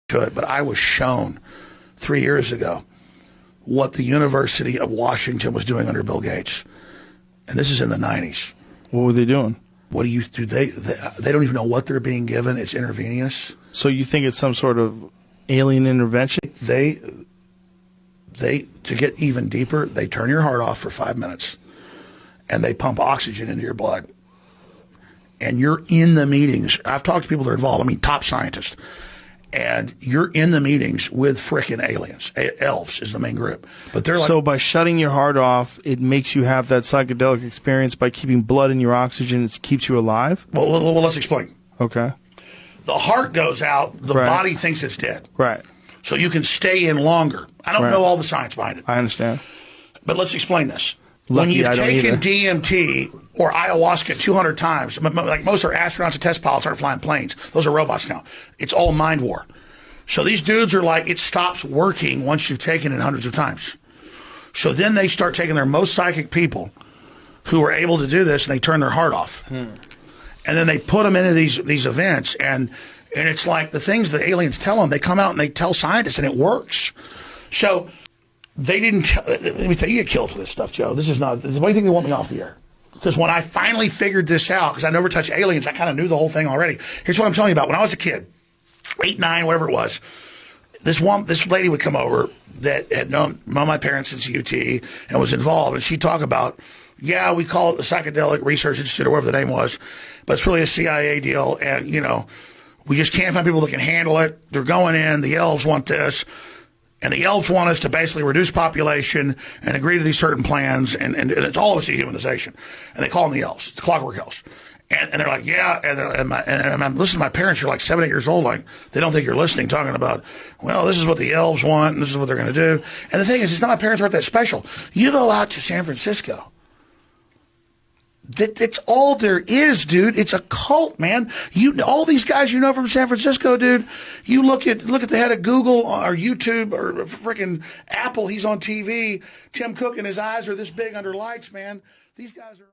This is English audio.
could, but I was shown 3 years ago what the University of Washington was doing under Bill Gates. And this is in the 90s. What were they doing? What do you do? They don't even know what they're being given. It's intravenous. So you think it's some sort of alien intervention? They to get even deeper, they turn your heart off for 5 minutes and they pump oxygen into your blood. And you're in the meetings. I've talked to people that are involved. I mean, top scientists. And you're in the meetings with frickin' aliens. Elves is the main group. But they're like, so by shutting your heart off, it makes you have that psychedelic experience. By keeping blood in your oxygen, it keeps you alive? Well, let's explain. Okay. The heart goes out. The body thinks it's dead. Right. So you can stay in longer. I don't know all the science behind it. I understand. But let's explain this. Lucky when you've I don't taken either. DMT or ayahuasca 200 times, like most of our astronauts and test pilots aren't flying planes. Those are robots now. It's all mind war. So these dudes are like, it stops working once you've taken it hundreds of times. So then they start taking their most psychic people who are able to do this, and they turn their heart off. And then they put them into these events, and it's like the things that aliens tell them, they come out and they tell scientists, and it works. So they didn't tell, let me tell you, you get killed for this stuff, Joe. This is not, why do you think they want me off the air? Because when I finally figured this out, because I never touched aliens, I kind of knew the whole thing already. Here's what I'm telling you about. When I was a kid, 8, 9, whatever it was, this lady would come over that had known my parents since UT and was involved, and she'd talk about, yeah, we call it the Psychedelic Research Institute or whatever the name was, but it's really a CIA deal, and, you know, we just can't find people that can handle it. They're going in. The elves want this. And the elves want us to basically reduce population and agree to these certain plans. And it's all of us dehumanization. And they call them the elves. It's the clockwork elves. And they're like, yeah. And I'm listening to my parents. You're like 7, 8 years old. Like, they don't think you're listening, talking about, well, this is what the elves want. And this is what they're going to do. And the thing is, it's not my parents aren't that special. You go out to San Francisco. That's all there is, dude. It's a cult, man. All these guys you know from San Francisco, dude. You look at the head of Google or YouTube or freaking Apple. He's on TV. Tim Cook and his eyes are this big under lights, man. These guys are.